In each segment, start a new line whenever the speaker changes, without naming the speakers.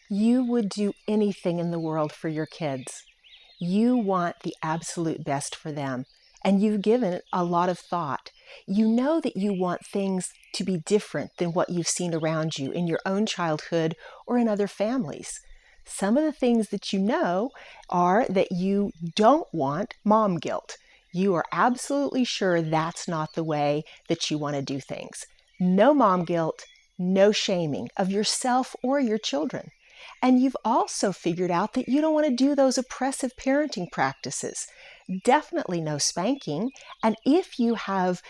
You would do anything in the world for your kids. You want the absolute best for them, and you've given it a lot of thought. You know that you want things to be different than what you've seen around you in your own childhood or in other families. Some of the things that you know are that you don't want mom guilt. You are absolutely sure that's not the way that you want to do things. No mom guilt, no shaming of yourself or your children. And you've also figured out that you don't want to do those oppressive parenting practices. Definitely no spanking. And if you have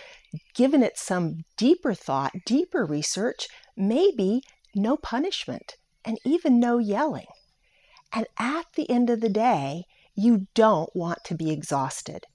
given it some deeper thought, deeper research, maybe no punishment and even no yelling. And at the end of the day, you don't want to be exhausted.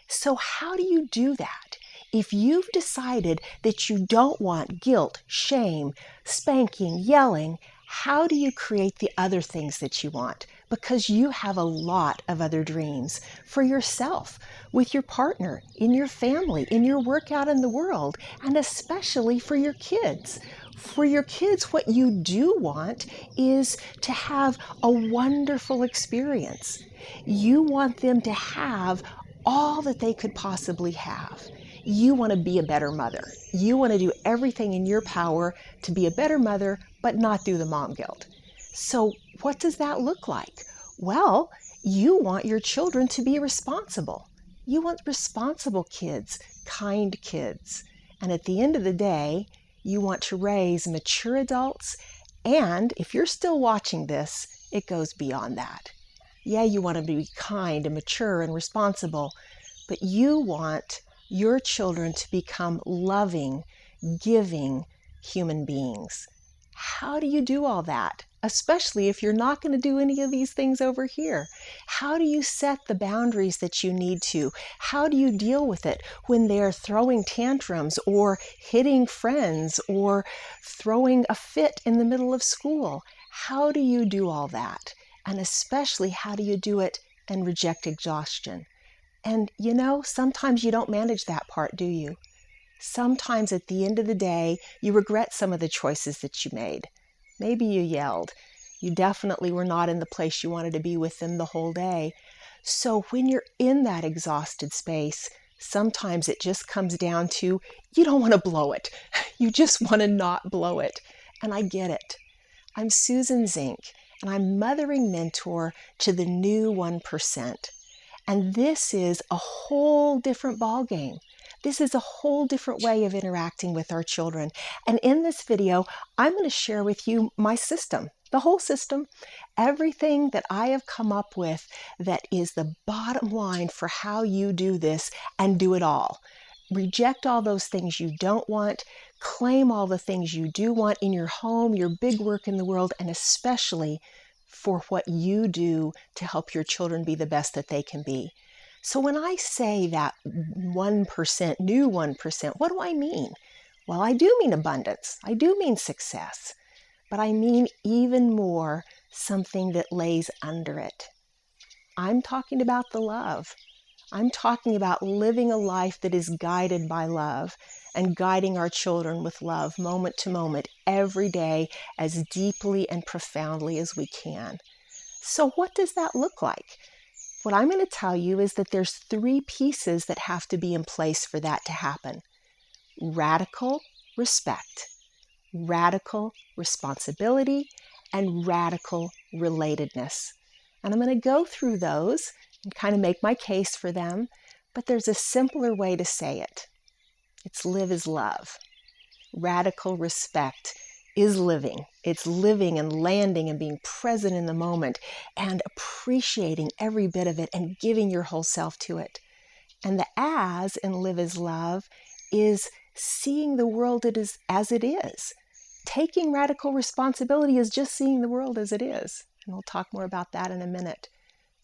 So how do you do that? If you've decided that you don't want guilt, shame, spanking, yelling, how do you create the other things that you want? Because you have a lot of other dreams for yourself, with your partner, in your family, in your work out in the world, and especially for your kids. For your kids, what you do want is to have a wonderful experience. You want them to have all that they could possibly have. You want to be a better mother. You want to do everything in your power to be a better mother, but not do the mom guilt. So what does that look like? Well, you want your children to be responsible. You want responsible kids, kind kids. And at the end of the day, you want to raise mature adults. And if you're still watching this, it goes beyond that. Yeah, you want to be kind and mature and responsible, but you want your children to become loving, giving human beings. How do you do all that? Especially if you're not going to do any of these things over here. How do you set the boundaries that you need to? How do you deal with it when they're throwing tantrums or hitting friends or throwing a fit in the middle of school? How do you do all that? And especially, how do you do it and reject exhaustion? And you know, sometimes you don't manage that part, do you? Sometimes at the end of the day, you regret some of the choices that you made. Maybe you yelled. You definitely were not in the place you wanted to be with them the whole day. So when you're in that exhausted space, sometimes it just comes down to you don't want to blow it. You just want to not blow it. And I get it. I'm Souzzann Zink, and I'm mothering mentor to the new 1%. And this is a whole different ballgame. This is a whole different way of interacting with our children. And in this video, I'm going to share with you my system, the whole system, everything that I have come up with that is the bottom line for how you do this and do it all. Reject all those things you don't want, claim all the things you do want in your home, your big work in the world, and especially for what you do to help your children be the best that they can be. So when I say that 1%, new 1%, what do I mean? Well, I do mean abundance. I do mean success. But I mean even more something that lays under it. I'm talking about the love. I'm talking about living a life that is guided by love and guiding our children with love moment to moment, every day, as deeply and profoundly as we can. So what does that look like? What I'm going to tell you is that there's 3 pieces that have to be in place for that to happen. Radical respect, radical responsibility, and radical relatedness. And I'm going to go through those and kind of make my case for them, but there's a simpler way to say it. It's live is love. Radical respect is living. It's living and landing and being present in the moment and appreciating every bit of it and giving your whole self to it. And the as in live is love is seeing the world as it is. Taking radical responsibility is just seeing the world as it is. And we'll talk more about that in a minute.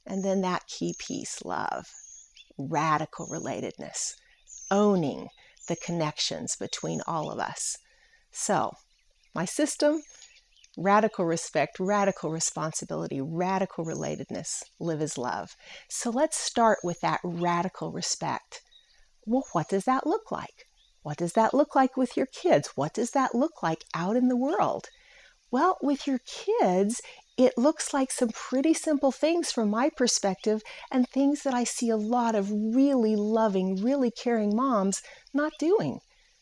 And then that key piece, love, radical relatedness, owning the connections between all of us. So, my system, radical respect, radical responsibility, radical relatedness, live as love. So let's start with that radical respect. Well, what does that look like? What does that look like with your kids? What does that look like out in the world? Well, with your kids, it looks like some pretty simple things from my perspective, and things that I see a lot of really loving, really caring moms not doing.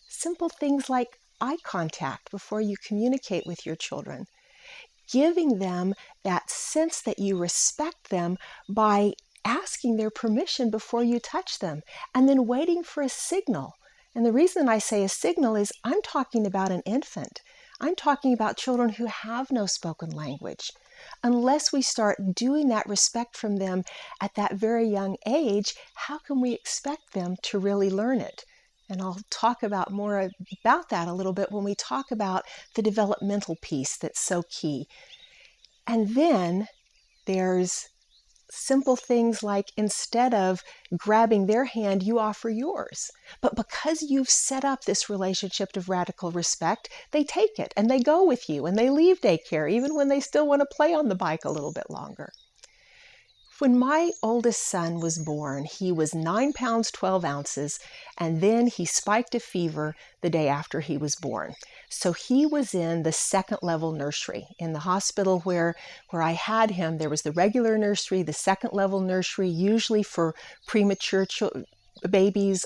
Simple things like eye contact before you communicate with your children. Giving them that sense that you respect them by asking their permission before you touch them, and then waiting for a signal. And the reason I say a signal is I'm talking about an infant. I'm talking about children who have no spoken language. Unless we start doing that respect from them at that very young age, how can we expect them to really learn it? And I'll talk about more about that a little bit when we talk about the developmental piece that's so key. And then there's simple things like, instead of grabbing their hand, you offer yours. But because you've set up this relationship of radical respect, they take it and they go with you and they leave daycare even when they still want to play on the bike a little bit longer. When my oldest son was born, he was 9 pounds, 12 ounces, and then he spiked a fever the day after he was born. So he was in the second level nursery. In the hospital where I had him, there was the regular nursery, the second level nursery, usually for premature babies.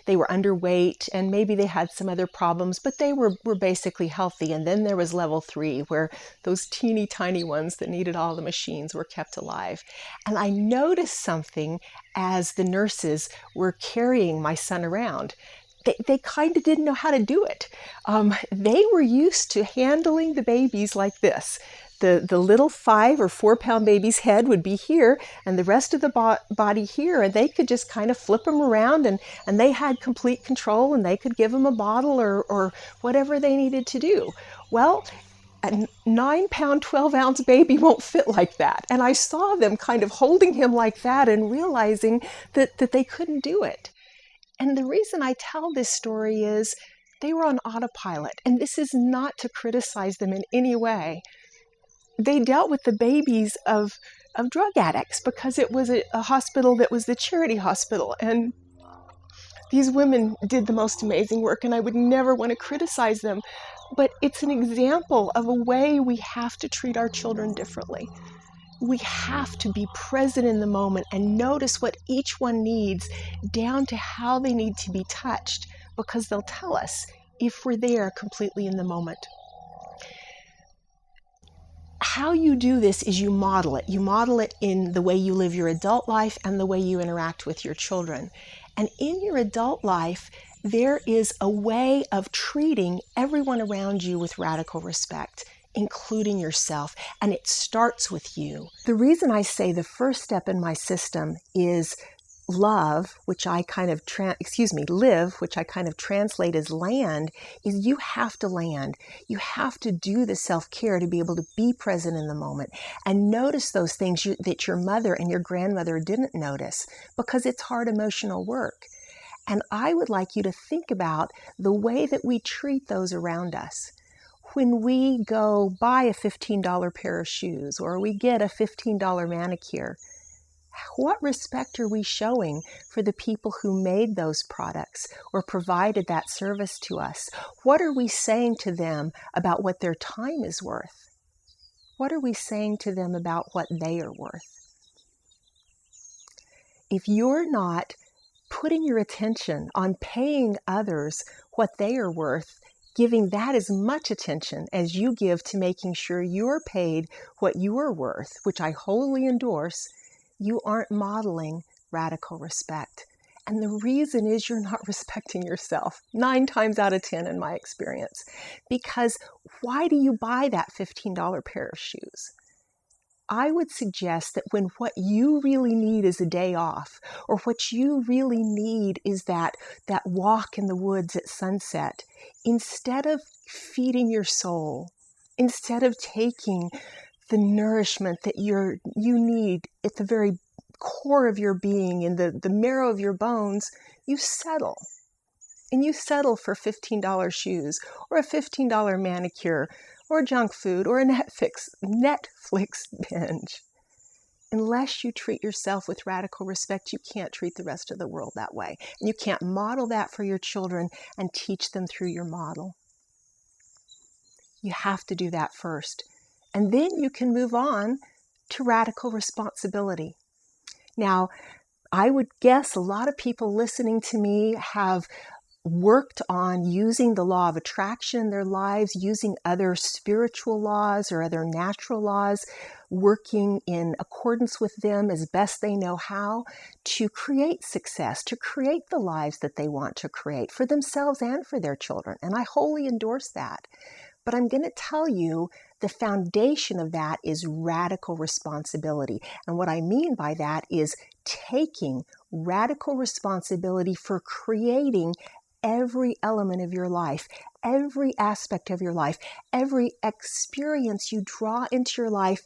They were underweight and maybe they had some other problems, but they were basically healthy. And then there was level 3, where those teeny tiny ones that needed all the machines were kept alive. And I noticed something as the nurses were carrying my son around. They kind of didn't know how to do it. They were used to handling the babies like this. The little 5 or 4 pound baby's head would be here and the rest of the body here, and they could just kind of flip them around, and they had complete control, and they could give them a bottle or whatever they needed to do. Well, a 9 pound, 12 ounce baby won't fit like that. And I saw them kind of holding him like that and realizing that they couldn't do it. And the reason I tell this story is they were on autopilot, and this is not to criticize them in any way. They dealt with the babies of drug addicts because it was a hospital that was the charity hospital. And these women did the most amazing work, and I would never want to criticize them. But it's an example of a way we have to treat our children differently. We have to be present in the moment and notice what each one needs, down to how they need to be touched, because they'll tell us if we're there completely in the moment. How you do this is you model it. You model it in the way you live your adult life and the way you interact with your children. And in your adult life, there is a way of treating everyone around you with radical respect, including yourself, and it starts with you. The reason I say the first step in my system is love, which I kind of live, which I kind of translate as land, is you have to land. You have to do the self-care to be able to be present in the moment and notice those things that your mother and your grandmother didn't notice, because it's hard emotional work. And I would like you to think about the way that we treat those around us. When we go buy a $15 pair of shoes, or we get a $15 manicure, what respect are we showing for the people who made those products or provided that service to us? What are we saying to them about what their time is worth? What are we saying to them about what they are worth? If you're not putting your attention on paying others what they are worth, giving that as much attention as you give to making sure you're paid what you are worth, which I wholly endorse, you aren't modeling radical respect. And the reason is you're not respecting yourself, 9 times out of 10 in my experience. Because why do you buy that $15 pair of shoes? I would suggest that when what you really need is a day off, or what you really need is that walk in the woods at sunset, instead of feeding your soul, instead of taking the nourishment that you need at the very core of your being, in the marrow of your bones, you settle. And you settle for $15 shoes, or a $15 manicure, or junk food, or a Netflix binge. Unless you treat yourself with radical respect, you can't treat the rest of the world that way. And you can't model that for your children and teach them through your model. You have to do that first. And then you can move on to radical responsibility. Now, I would guess a lot of people listening to me have worked on using the law of attraction in their lives, using other spiritual laws or other natural laws, working in accordance with them as best they know how to create success, to create the lives that they want to create for themselves and for their children. And I wholly endorse that. But I'm going to tell you the foundation of that is radical responsibility. And what I mean by that is taking radical responsibility for creating every element of your life, every aspect of your life, every experience you draw into your life,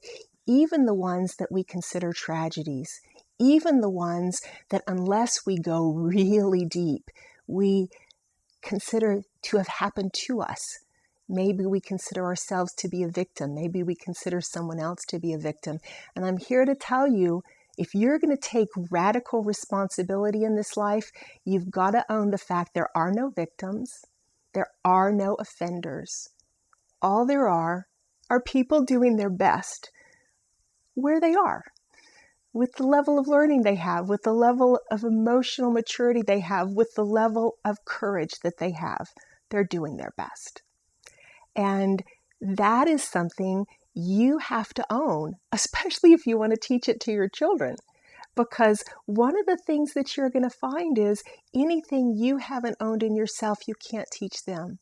even the ones that we consider tragedies, even the ones that unless we go really deep, we consider to have happened to us. Maybe we consider ourselves to be a victim. Maybe we consider someone else to be a victim. And I'm here to tell you, if you're going to take radical responsibility in this life, you've got to own the fact there are no victims. There are no offenders. All there are people doing their best where they are, with the level of learning they have, with the level of emotional maturity they have, with the level of courage that they have. They're doing their best. And that is something you have to own, especially if you want to teach it to your children. Because one of the things that you're going to find is anything you haven't owned in yourself, you can't teach them.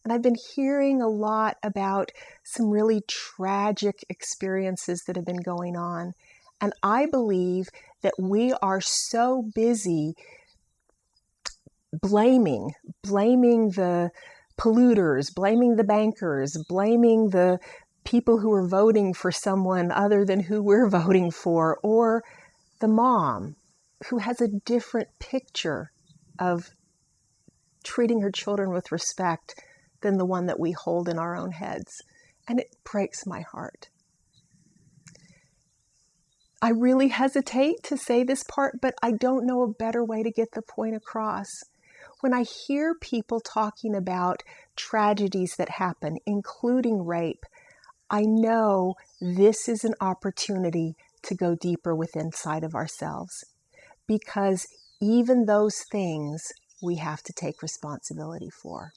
And I've been hearing a lot about some really tragic experiences that have been going on. And I believe that we are so busy blaming the polluters, blaming the bankers, blaming the people who are voting for someone other than who we're voting for, or the mom who has a different picture of treating her children with respect than the one that we hold in our own heads. And it breaks my heart. I really hesitate to say this part, but I don't know a better way to get the point across. When I hear people talking about tragedies that happen, including rape, I know this is an opportunity to go deeper within inside of ourselves. Because even those things we have to take responsibility for.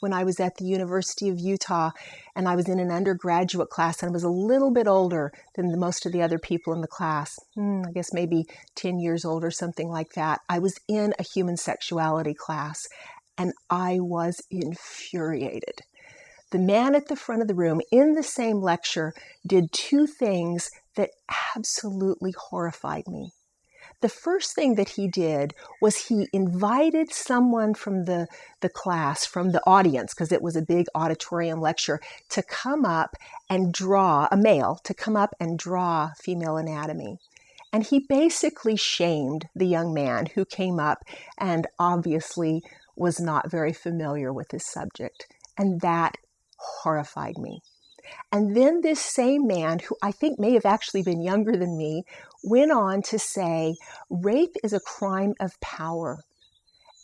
When I was at the University of Utah and I was in an undergraduate class and I was a little bit older than most of the other people in the class, I guess maybe 10 years old or something like that, I was in a human sexuality class and I was infuriated. The man at the front of the room in the same lecture did two things that absolutely horrified me. The first thing that he did was he invited someone from the class, from the audience, because it was a big auditorium lecture, to come up and draw, a male, to come up and draw female anatomy. And he basically shamed the young man who came up and obviously was not very familiar with his subject. And that horrified me. And then this same man, who I think may have actually been younger than me, went on to say, rape is a crime of power.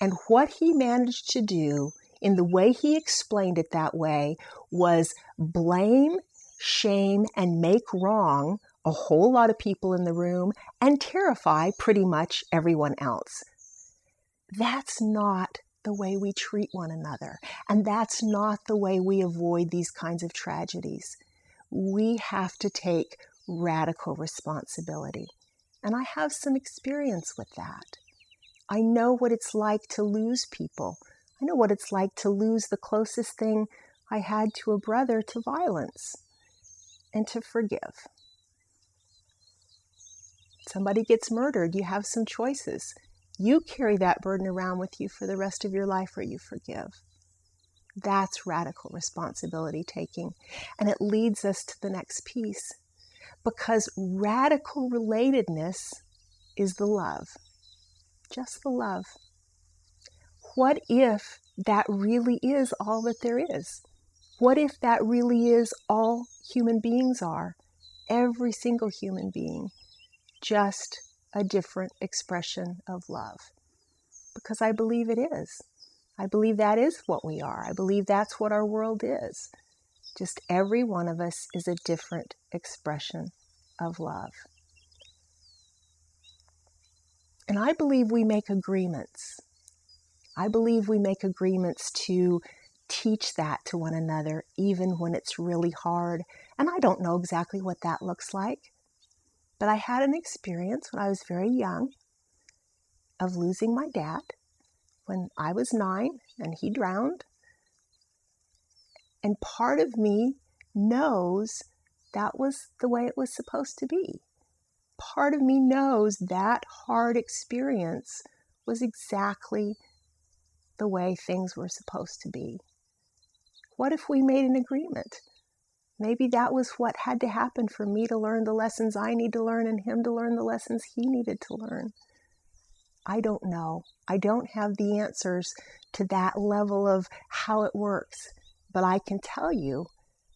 And what he managed to do, in the way he explained it that way, was blame, shame, and make wrong a whole lot of people in the room and terrify pretty much everyone else. That's not the way we treat one another. And that's not the way we avoid these kinds of tragedies. We have to take radical responsibility. And I have some experience with that. I know what it's like to lose people. I know what it's like to lose the closest thing I had to a brother to violence and to forgive. Somebody gets murdered, you have some choices. You carry that burden around with you for the rest of your life, or you forgive. That's radical responsibility taking. And it leads us to the next piece. Because radical relatedness is the love. Just the love. What if that really is all that there is? What if that really is all human beings are? Every single human being. Just a different expression of love. Because I believe it is. I believe that is what we are. I believe that's what our world is. Just every one of us is a different expression of love. And I believe we make agreements. I believe we make agreements to teach that to one another, even when it's really hard. And I don't know exactly what that looks like, but I had an experience when I was very young of losing my dad when I was 9 and he drowned. And part of me knows that was the way it was supposed to be. Part of me knows that hard experience was exactly the way things were supposed to be. What if we made an agreement? Maybe that was what had to happen for me to learn the lessons I need to learn and him to learn the lessons he needed to learn. I don't know. I don't have the answers to that level of how it works, but I can tell you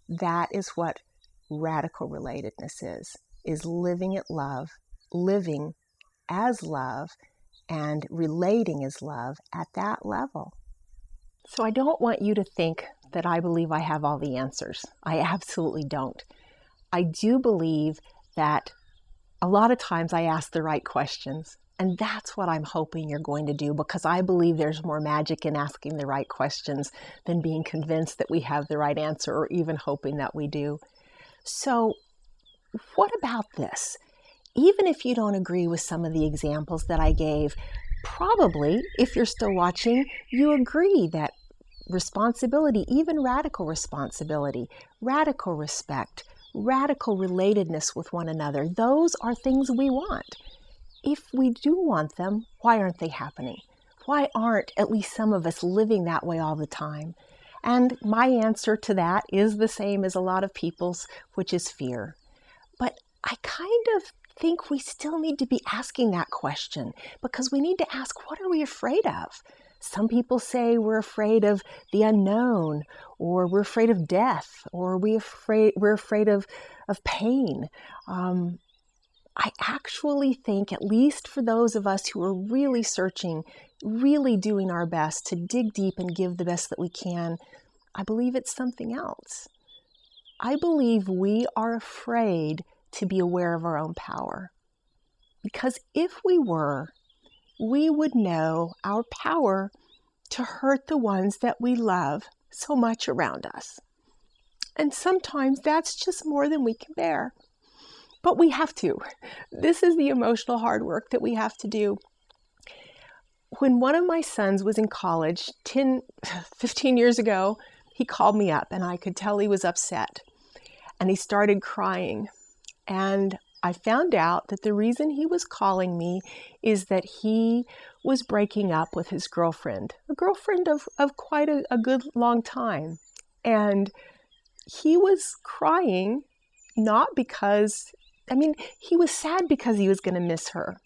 that is what radical relatedness is living at love, living as love, and relating as love at that level. So I don't want you to think that I believe I have all the answers. I absolutely don't. I do believe that a lot of times I ask the right questions, and that's what I'm hoping you're going to do, because I believe there's more magic in asking the right questions than being convinced that we have the right answer or even hoping that we do. So what about this? Even if you don't agree with some of the examples that I gave, probably, if you're still watching, you agree that responsibility, even radical responsibility, radical respect, radical relatedness with one another, those are things we want. If we do want them, why aren't they happening? Why aren't at least some of us living that way all the time? And my answer to that is the same as a lot of people's, which is fear. But I kind of think we still need to be asking that question, because we need to ask, what are we afraid of? Some people say we're afraid of the unknown, or we're afraid of death, or we're afraid of pain. I actually think, at least for those of us who are really searching, really doing our best to dig deep and give the best that we can, I believe it's something else. I believe we are afraid to be aware of our own power. Because if we were, we would know our power to hurt the ones that we love so much around us. And sometimes that's just more than we can bear. But we have to. This is the emotional hard work that we have to do. When one of my sons was in college 15 years ago, he called me up and I could tell he was upset. And he started crying. And I found out that the reason he was calling me is that he was breaking up with his girlfriend, a girlfriend of quite a good long time. And he was crying not because, he was sad because he was going to miss her.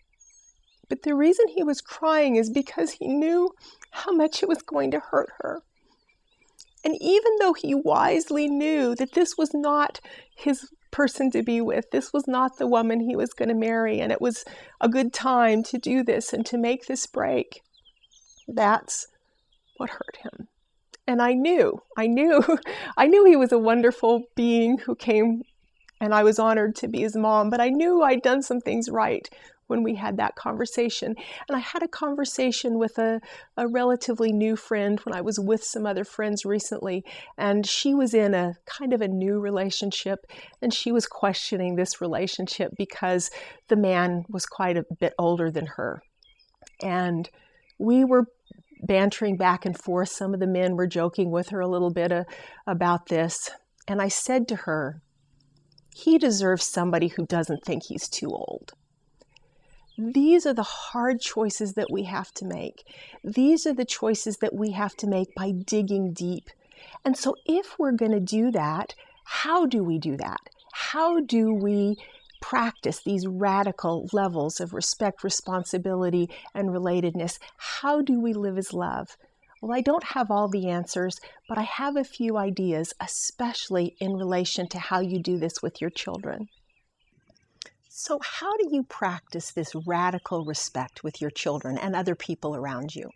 But the reason he was crying is because he knew how much it was going to hurt her. And even though he wisely knew that this was not his person to be with, this was not the woman he was going to marry, and it was a good time to do this and to make this break, that's what hurt him. And I knew he was a wonderful being who came, and I was honored to be his mom, but I knew I'd done some things right when we had that conversation. And I had a conversation with a relatively new friend when I was with some other friends recently, and she was in a kind of a new relationship, and she was questioning this relationship because the man was quite a bit older than her. And we were bantering back and forth. Some of the men were joking with her a little bit about this. And I said to her, he deserves somebody who doesn't think he's too old. These are the hard choices that we have to make. These are the choices that we have to make by digging deep. And so if we're going to do that, how do we do that? How do we practice these radical levels of respect, responsibility, and relatedness? How do we live as love? Well, I don't have all the answers, but I have a few ideas, especially in relation to how you do this with your children. So how do you practice this radical respect with your children and other people around you?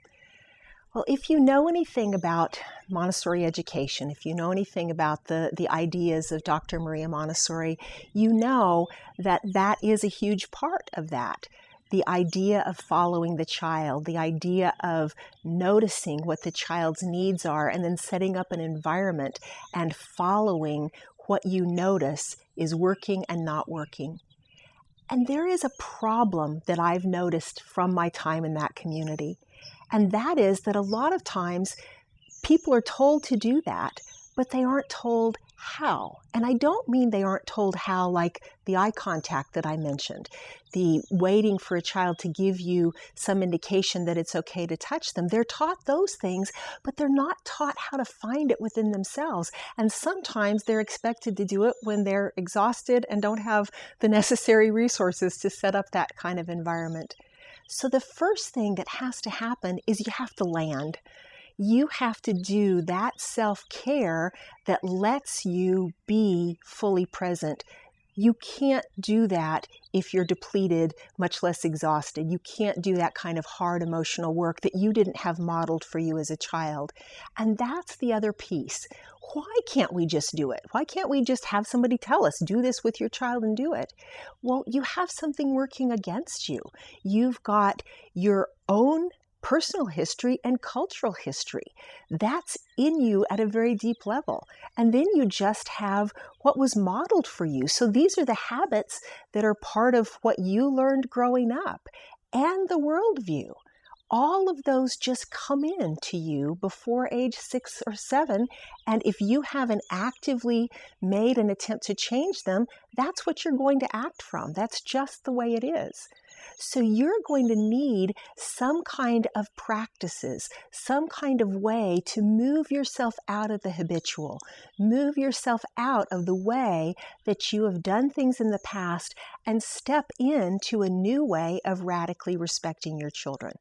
Well, if you know anything about Montessori education, if you know anything about the ideas of Dr. Maria Montessori, you know that that is a huge part of that. The idea of following the child, the idea of noticing what the child's needs are, and then setting up an environment and following what you notice is working and not working. And there is a problem that I've noticed from my time in that community. And that is that a lot of times people are told to do that, but they aren't told how. And I don't mean they aren't told how like the eye contact that I mentioned, the waiting for a child to give you some indication that it's okay to touch them. They're taught those things, but they're not taught how to find it within themselves. And sometimes they're expected to do it when they're exhausted and don't have the necessary resources to set up that kind of environment. So the first thing that has to happen is you have to land. You have to do that self-care that lets you be fully present. You can't do that if you're depleted, much less exhausted. You can't do that kind of hard emotional work that you didn't have modeled for you as a child. And that's the other piece. Why can't we just do it? Why can't we just have somebody tell us, do this with your child and do it? Well, you have something working against you. You've got your own personal history and cultural history. That's in you at a very deep level. And then you just have what was modeled for you. So these are the habits that are part of what you learned growing up and the worldview. All of those just come in to you before age 6 or 7. And if you haven't actively made an attempt to change them, that's what you're going to act from. That's just the way it is. So you're going to need some kind of practices, some kind of way to move yourself out of the habitual, move yourself out of the way that you have done things in the past and step into a new way of radically respecting your children.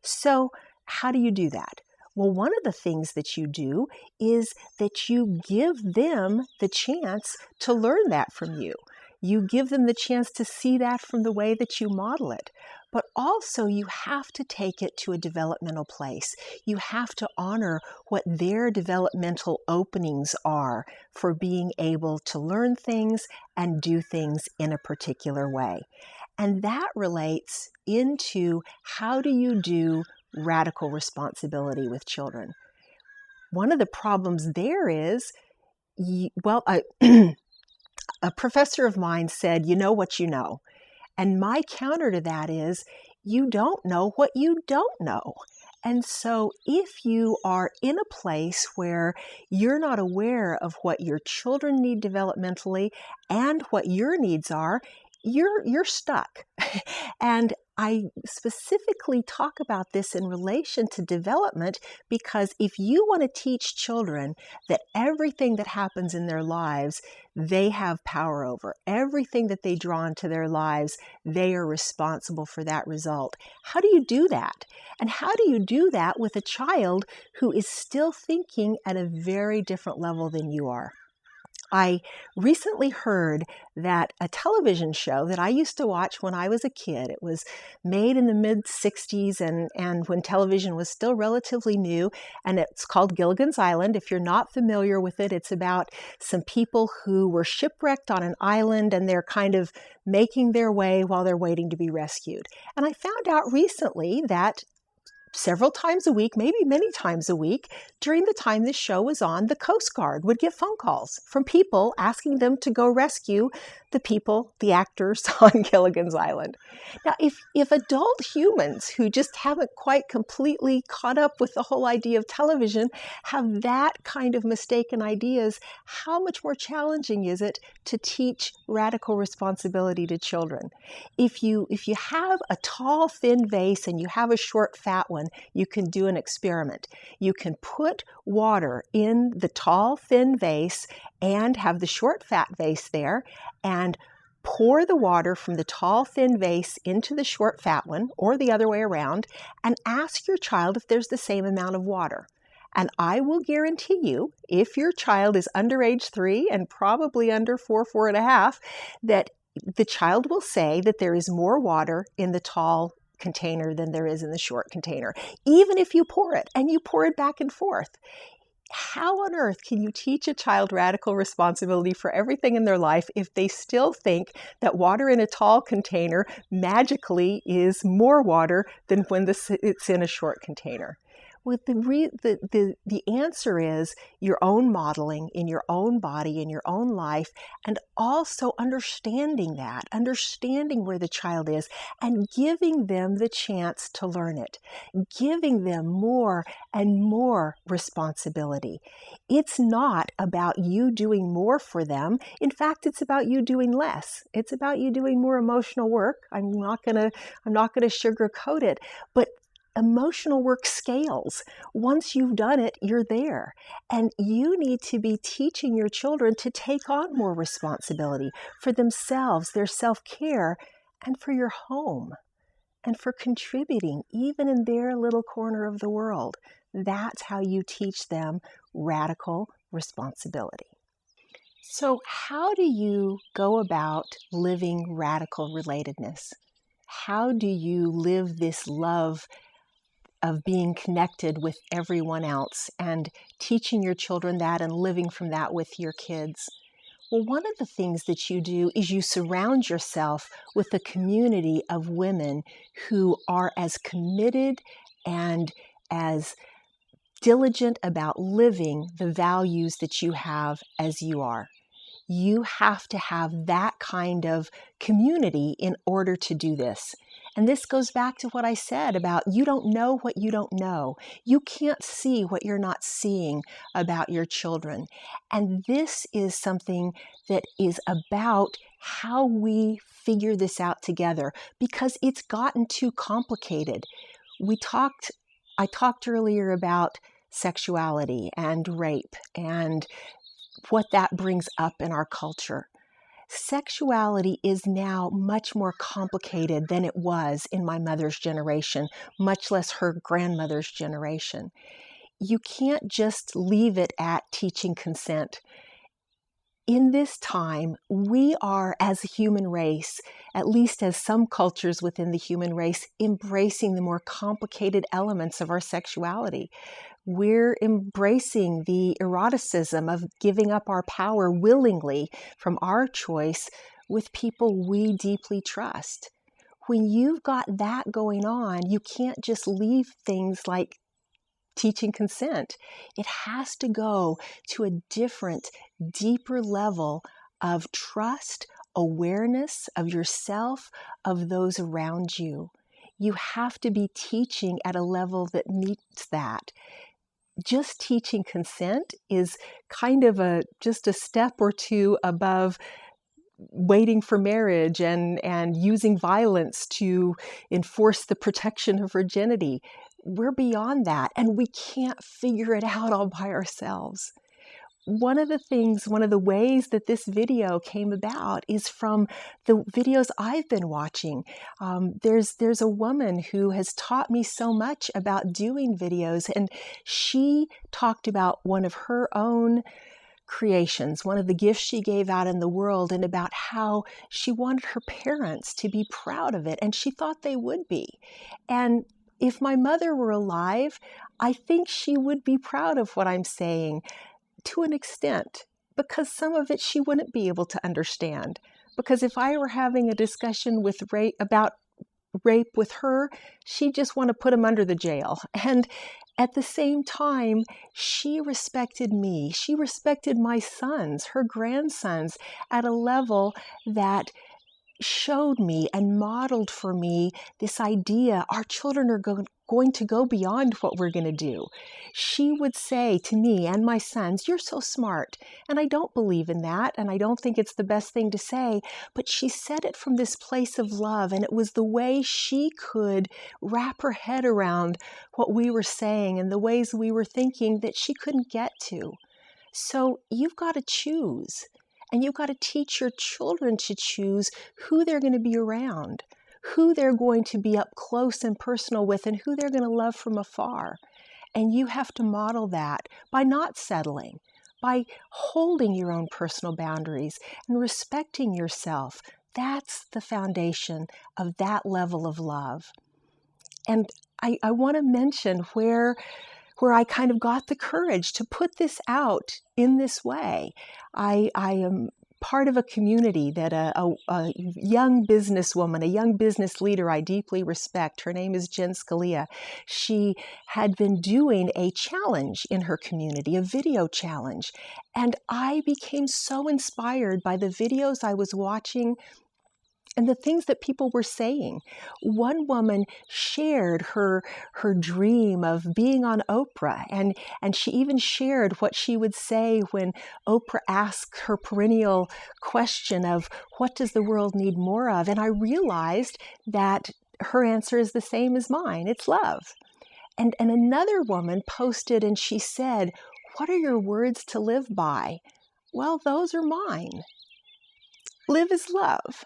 So how do you do that? Well, one of the things that you do is that you give them the chance to learn that from you. You give them the chance to see that from the way that you model it. But also you have to take it to a developmental place. You have to honor what their developmental openings are for being able to learn things and do things in a particular way. And that relates into how do you do radical responsibility with children. One of the problems there is, a professor of mine said, you know what you know. And my counter to that is, you don't know what you don't know. And so if you are in a place where you're not aware of what your children need developmentally and what your needs are, you're stuck. And I specifically talk about this in relation to development because if you want to teach children that everything that happens in their lives, they have power over, everything that they draw into their lives, they are responsible for that result. How do you do that? And how do you do that with a child who is still thinking at a very different level than you are? I recently heard that a television show that I used to watch when I was a kid, it was made in the mid-60s and when television was still relatively new, and it's called Gilligan's Island. If you're not familiar with it, it's about some people who were shipwrecked on an island and they're kind of making their way while they're waiting to be rescued. And I found out recently that several times a week, maybe many times a week, during the time this show was on, the Coast Guard would get phone calls from people asking them to go rescue the people, the actors on Gilligan's Island. Now, if adult humans who just haven't quite completely caught up with the whole idea of television have that kind of mistaken ideas, how much more challenging is it to teach radical responsibility to children? If you have a tall, thin vase and you have a short, fat one, you can do an experiment. You can put water in the tall, thin vase and have the short, fat vase there and pour the water from the tall, thin vase into the short, fat one, or the other way around, and ask your child if there's the same amount of water. And I will guarantee you, if your child is under age 3 and probably under 4.5, that the child will say that there is more water in the tall container than there is in the short container, even if you pour it and you pour it back and forth. How on earth can you teach a child radical responsibility for everything in their life if they still think that water in a tall container magically is more water than when it's in a short container? Well, the answer is your own modeling in your own body, in your own life, and also understanding where the child is and giving them the chance to learn it, giving them more and more responsibility. It's not about you doing more for them. In fact, it's about you doing less. It's about you doing more emotional work. I'm not gonna sugarcoat it, but emotional work scales. Once you've done it, you're there. And you need to be teaching your children to take on more responsibility for themselves, their self-care, and for your home, and for contributing even in their little corner of the world. That's how you teach them radical responsibility. So how do you go about living radical relatedness? How do you live this love of being connected with everyone else and teaching your children that and living from that with your kids? Well, one of the things that you do is you surround yourself with a community of women who are as committed and as diligent about living the values that you have as you are. You have to have that kind of community in order to do this. And this goes back to what I said about you don't know what you don't know. You can't see what you're not seeing about your children. And this is something that is about how we figure this out together, because it's gotten too complicated. I talked earlier about sexuality and rape and what that brings up in our culture. Sexuality is now much more complicated than it was in my mother's generation, much less her grandmother's generation. You can't just leave it at teaching consent. In this time, we are, as a human race, at least as some cultures within the human race, embracing the more complicated elements of our sexuality. We're embracing the eroticism of giving up our power willingly from our choice with people we deeply trust. When you've got that going on, you can't just leave things like teaching consent. It has to go to a different, deeper level of trust, awareness of yourself, of those around you. You have to be teaching at a level that meets that. Just teaching consent is kind of just a step or two above waiting for marriage and using violence to enforce the protection of virginity. We're beyond that, and we can't figure it out all by ourselves. One of the ways that this video came about is from the videos I've been watching. There's a woman who has taught me so much about doing videos, and she talked about one of her own creations, one of the gifts she gave out in the world, and about how she wanted her parents to be proud of it, and she thought they would be. And if my mother were alive, I think she would be proud of what I'm saying to an extent, because some of it she wouldn't be able to understand. Because if I were having a discussion about rape with her, she'd just want to put him under the jail. And at the same time, she respected me. She respected my sons, her grandsons, at a level that showed me and modeled for me this idea our children are going to go beyond what we're going to do. She would say to me and my sons, "You're so smart." And I don't believe in that, and I don't think it's the best thing to say, but she said it from this place of love, and it was the way she could wrap her head around what we were saying and the ways we were thinking that she couldn't get to. So you've got to choose. And you've got to teach your children to choose who they're going to be around, who they're going to be up close and personal with, and who they're going to love from afar. And you have to model that by not settling, by holding your own personal boundaries and respecting yourself. That's the foundation of that level of love. And I want to mention where I kind of got the courage to put this out in this way. I am part of a community that a young businesswoman, a young business leader I deeply respect. Her name is Jen Scalia. She had been doing a challenge in her community, a video challenge. And I became so inspired by the videos I was watching and the things that people were saying. One woman shared her dream of being on Oprah, and she even shared what she would say when Oprah asked her perennial question of what does the world need more of? And I realized that her answer is the same as mine. It's love. And another woman posted and she said, "What are your words to live by?" Well, those are mine. Live is love.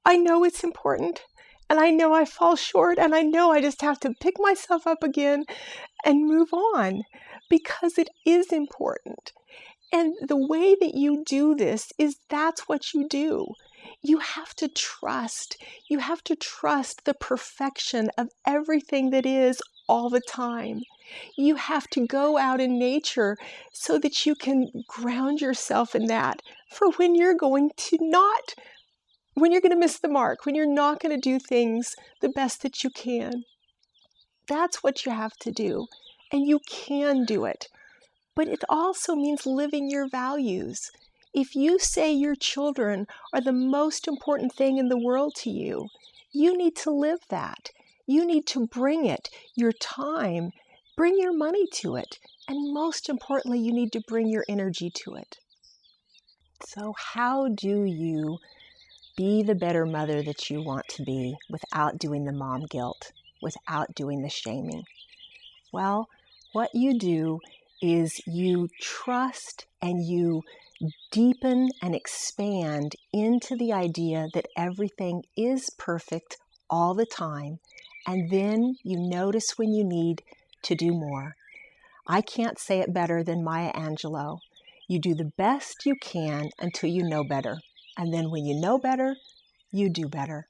I know it's important, and I know I fall short, and I know I just have to pick myself up again and move on because it is important. And the way that you do this is that's what you do. You have to trust. You have to trust the perfection of everything that is all the time. You have to go out in nature so that you can ground yourself in that for when you're going to miss the mark, when you're not going to do things the best that you can. That's what you have to do. And you can do it. But it also means living your values. If you say your children are the most important thing in the world to you, you need to live that. You need to bring it, your time, bring your money to it. And most importantly, you need to bring your energy to it. So how do you be the better mother that you want to be without doing the mom guilt, without doing the shaming? Well, what you do is you trust and you deepen and expand into the idea that everything is perfect all the time, and then you notice when you need to do more. I can't say it better than Maya Angelou. You do the best you can until you know better. And then when you know better, you do better.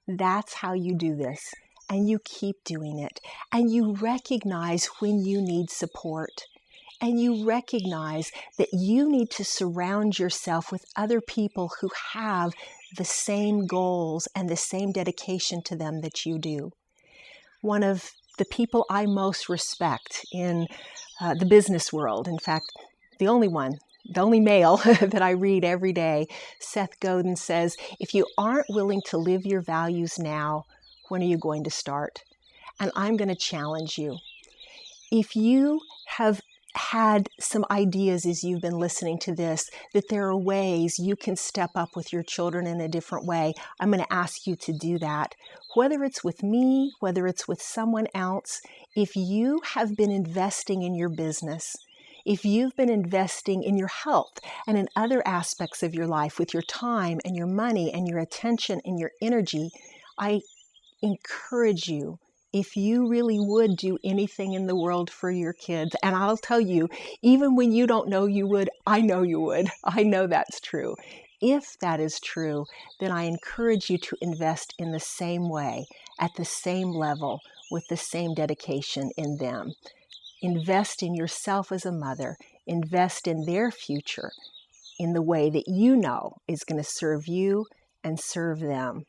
That's how you do this. And you keep doing it. And you recognize when you need support. And you recognize that you need to surround yourself with other people who have the same goals and the same dedication to them that you do. One of the people I most respect in the business world, in fact, the only male that I read every day, Seth Godin says, if you aren't willing to live your values now, when are you going to start? And I'm going to challenge you. If you have had some ideas as you've been listening to this, that there are ways you can step up with your children in a different way, I'm going to ask you to do that. Whether it's with me, whether it's with someone else, if you have been investing in your business, if you've been investing in your health and in other aspects of your life with your time and your money and your attention and your energy, I encourage you, if you really would do anything in the world for your kids, and I'll tell you, even when you don't know you would, I know you would. I know that's true. If that is true, then I encourage you to invest in the same way, at the same level, with the same dedication in them. Invest in yourself as a mother. Invest in their future in the way that you know is going to serve you and serve them.